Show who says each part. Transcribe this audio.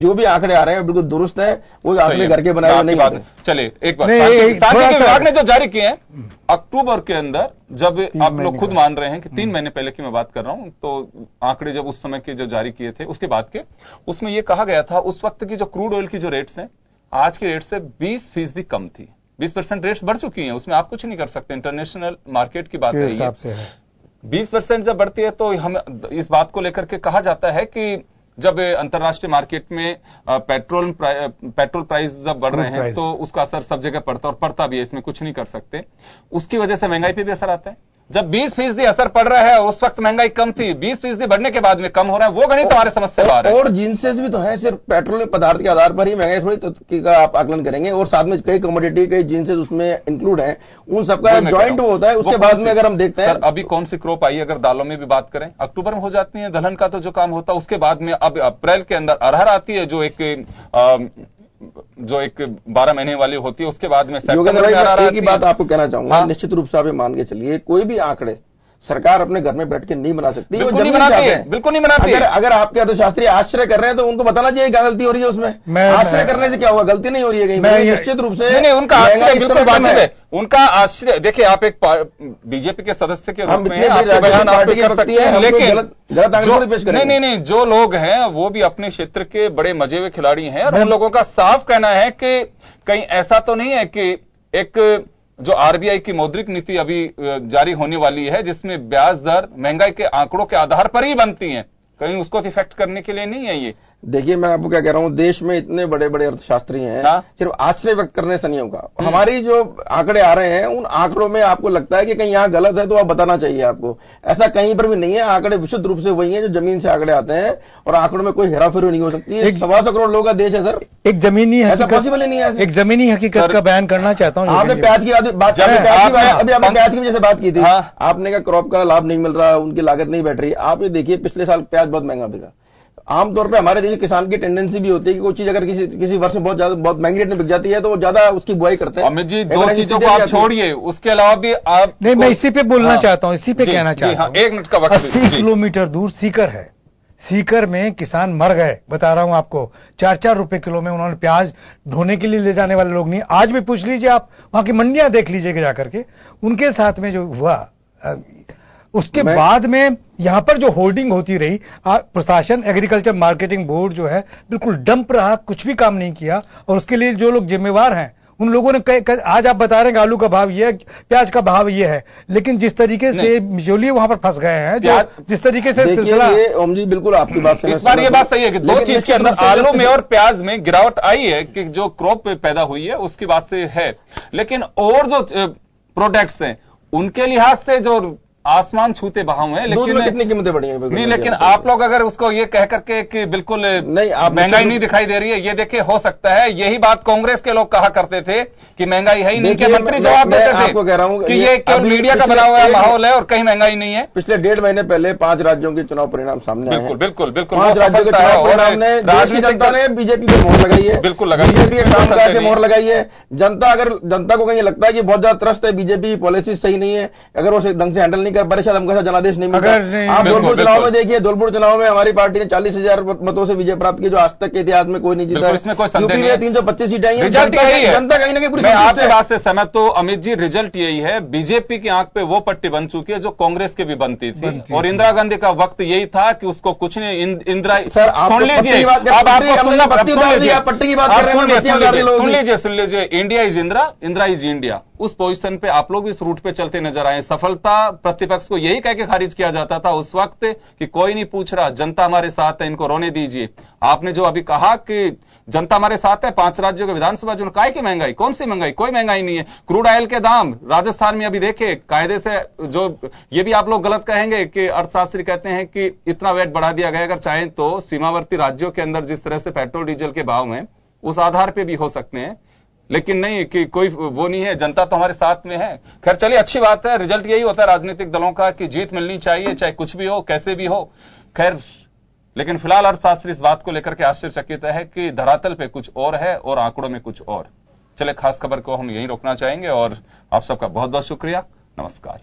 Speaker 1: जो भी आंकड़े आ रहे हैं बिल्कुल दुरुस्त है, वो आंकड़े घर के बनाए हुए नहीं होते।
Speaker 2: चलिए एक बार सांख्यिकी विभाग ने जो जारी किए हैं अक्टूबर के अंदर, जब आप लोग खुद मान रहे हैं कि 3 महीने पहले की मैं बात कर रहा हूं, तो आंकड़े जब उस समय के जो जारी किए थे उसके बाद के, उसमें यह कहा गया था उस वक्त की जो क्रूड ऑयल की जो रेट्स हैं आज के रेट से 20% कम थी। 20% रेट्स बढ़ चुकी हैं, उसमें आप कुछ नहीं कर सकते, इंटरनेशनल मार्केट की बात है। 20% जब बढ़ती है तो हम इस बात को लेकर के कहा जाता है कि जब अंतर्राष्ट्रीय मार्केट में पेट्रोल प्राइस जब बढ़ रहे हैं तो उसका असर सब जगह पड़ता है, और पड़ता भी है, इसमें कुछ नहीं कर सकते। उसकी वजह से महंगाई पे भी असर आता है। जब 20% असर पड़ रहा है, उस वक्त महंगाई कम थी, 20% बढ़ने के बाद में कम हो रहा है, वो गणित हमारे समस्या बाहर है।
Speaker 1: और जिनसेस भी तो है, सिर्फ पेट्रोल पदार्थ के आधार पर ही महंगाई थोड़ी तो का आप आकलन करेंगे, और साथ में कई कमोडिटी, कई जिनसेस उसमें इंक्लूड है, उन सबका ज्वाइंट होता है। उसके बाद में अगर हम देखते हैं
Speaker 2: अभी कौन सी क्रॉप आई, अगर दालों में भी बात करें अक्टूबर में हो जाती है, दलहन का तो जो काम होता है, उसके बाद में अब अप्रैल के अंदर अरहर आती है जो एक 12 महीने वाली होती है, उसके बाद में
Speaker 1: एक ही बात आपको कहना चाहूंगा, निश्चित रूप से आप मान के चलिए कोई भी आंकड़े सरकार अपने घर में बैठ के नहीं बना सकती,
Speaker 2: बिल्कुल नहीं बनाती।
Speaker 1: अगर आपके अर्थशास्त्री आश्चर्य कर रहे हैं तो उनको बताना चाहिए क्या गलती हो रही है उसमें। आश्चर्य करने से क्या होगा, गलती नहीं हो रही है कहीं, निश्चित रूप से
Speaker 2: नहीं, उनका आश्चर्य बिल्कुल वाजिब है। उनका आश्चर्य देखिए, आप एक बीजेपी के सदस्य के रूप में
Speaker 1: पार्टी की शक्ति है, लेकिन गलत आंकड़े पेश करेंगे।
Speaker 2: नहीं, जो लोग हैं वो भी अपने क्षेत्र के बड़े मजे हुए खिलाड़ी हैं, और उन लोगों का साफ कहना है कि कहीं ऐसा तो नहीं है कि एक जो आरबीआई की मौद्रिक नीति अभी जारी होने वाली है, जिसमें ब्याज दर महंगाई के आंकड़ों के आधार पर ही बनती हैं, कहीं उसको इफेक्ट करने के लिए नहीं है ये।
Speaker 1: देखिए मैं आपको क्या कह रहा हूं, देश में इतने बड़े बड़े अर्थशास्त्री हैं, सिर्फ आश्चर्य व्यक्त करने से नहीं होगा। हमारी जो आंकड़े आ रहे हैं उन आंकड़ों में आपको लगता है कि कहीं यहां गलत है तो आप बताना चाहिए आपको, ऐसा कहीं पर भी नहीं है। आंकड़े विशुद्ध रूप से वही है जो जमीन से आंकड़े आते हैं, और आंकड़ों में कोई हेराफेरी नहीं हो सकती। 125 करोड़ लोगों का देश है सर,
Speaker 3: एक जमीनी
Speaker 1: ऐसा पॉसिबल ही नहीं है।
Speaker 3: एक जमीनी हकीकत का बयान करना चाहता हूँ।
Speaker 1: आपने प्याज की बात, अभी आपने प्याज की वजह से बात की थी, आपने कहा क्रॉप का लाभ नहीं मिल रहा, उनकी लागत नहीं बैठ रही। आप ये देखिए पिछले साल प्याज बहुत महंगा बिका। आमतौर पे हमारे देश किसान की टेंडेंसी भी होती है कि कोई चीज अगर किसी वर्ष में बहुत महंगी रेट में बिक जाती है तो वो ज्यादा उसकी बुआई करते हैं।
Speaker 2: अमित जी, दो चीजों को आप छोड़िए, उसके अलावा भी आप
Speaker 3: नहीं, मैं इसी पे बोलना चाहता हूं, इसी पे कहना चाहता हूं।
Speaker 2: 1 मिनट का वक्त।
Speaker 3: 80 किलोमीटर दूर सीकर है, सीकर में किसान मर गए, बता रहा हूं आपको। 4-4 रुपए किलो में उन्होंने प्याज ढोने के लिए ले जाने वाले लोग नहीं। आज भी पूछ लीजिए, आप वहां की मंडियां देख लीजिएगा जाकर के, उनके साथ में जो हुआ। उसके बाद में यहां पर जो होर्डिंग होती रही, प्रशासन, एग्रीकल्चर मार्केटिंग बोर्ड जो है बिल्कुल डंप रहा, कुछ भी काम नहीं किया। और उसके लिए जो लोग जिम्मेवार हैं उन लोगों ने आज आप बता रहे हैं आलू का भाव ये है, प्याज का भाव ये है, लेकिन जिस तरीके से मिजोली वहां पर फंस गए हैं, जो जिस तरीके से सिलसिला।
Speaker 1: ओम जी बिल्कुल आपकी बात से
Speaker 2: इस बार ये बात सही है कि दो चीज के अंदर आलू में और प्याज में गिरावट आई है कि जो क्रॉप पैदा हुई है उसकी बात से है, लेकिन और जो प्रोडक्ट्स हैं उनके लिहाज से जो आसमान छूते बहाव है। लेकिन
Speaker 1: कितनी कीमतें बढ़ी हैं
Speaker 2: नहीं, लेकिन आप लोग अगर उसको ये कह करके कि बिल्कुल नहीं, महंगाई नहीं दिखाई दे रही है, ये देखिए हो सकता है यही बात कांग्रेस के लोग कहा करते थे कि महंगाई है ही नहीं, के मंत्री जवाब देते थे।
Speaker 1: आपको कह रहा हूं
Speaker 2: कि ये केवल मीडिया का बना हुआ माहौल है और कहीं महंगाई नहीं है।
Speaker 1: पिछले 1.5 महीने पहले 5 राज्यों के चुनाव परिणाम सामने आए।
Speaker 2: बिल्कुल
Speaker 1: 5 राज्यों के चुनाव परिणाम ने देश की जनता ने बीजेपी पर मोहर लगाई है।
Speaker 2: बिल्कुल लगाई,
Speaker 1: बीजेपी के मोहर लगाई है। जनता को कहीं लगता है कि बहुत ज्यादा त्रस्त है, बीजेपी पॉलिसी सही नहीं है, अगर वो ढंग से हैंडल नहीं कर पा रहे, शायद हमको जनादेश नहीं मिलता। आप धौलपुर चुनाव में देखिए, धौलपुर चुनाव में हमारी पार्टी ने 40,000 मतों से विजय प्राप्त की, जो आज तक के इतिहास में कोई नहीं जीता।
Speaker 2: इसमें कोई संदेह
Speaker 1: नहीं है। 325 सीटें आई हैं।
Speaker 2: रिजल्ट यही है।
Speaker 1: जनता कहीं ना कहीं
Speaker 2: मैं आपकी बात से सहमत तो अमित जी, रिजल्ट यही है। बीजेपी की आंख पे वो पट्टी बन चुकी है जो कांग्रेस के भी बनती थी, और इंदिरा गांधी का वक्त यही था कि उसको कुछ नहीं। इंदिरा सुन लीजिए, अब आपको सुनना,
Speaker 1: पट्टी की बात कर रहे हैं,
Speaker 2: सुन लीजिए। India is Indira, Indira is India, उस पोजीशन पे आप लोग इस रूट पे चलते नजर आए। सफलता प्रतिपक्ष को यही कह के खारिज किया जाता था उस वक्त कि कोई नहीं पूछ रहा, जनता हमारे साथ है, इनको रोने दीजिए। आपने जो अभी कहा कि जनता हमारे साथ है, 5 राज्यों के विधानसभा चुनाव, काय की महंगाई, कौन सी महंगाई, कोई महंगाई नहीं है। क्रूड ऑयल के दाम राजस्थान में अभी देखे कायदे से, जो ये भी आप लोग गलत कहेंगे कि अर्थशास्त्री कहते हैं कि इतना वेट बढ़ा दिया गया, अगर चाहें तो सीमावर्ती राज्यों के अंदर जिस तरह से पेट्रोल डीजल के भाव में उस आधार पर भी हो सकते हैं, लेकिन नहीं कि कोई वो नहीं है, जनता तो हमारे साथ में है। खैर चलिए, अच्छी बात है। रिजल्ट यही होता है राजनीतिक दलों का कि जीत मिलनी चाहिए, चाहे कुछ भी हो, कैसे भी हो। खैर, लेकिन फिलहाल अर्थशास्त्री इस बात को लेकर के आश्चर्यचकित है कि धरातल पे कुछ और है और आंकड़ों में कुछ और। चले, खास खबर को हम यहीं रोकना चाहेंगे और आप सबका बहुत बहुत शुक्रिया। नमस्कार।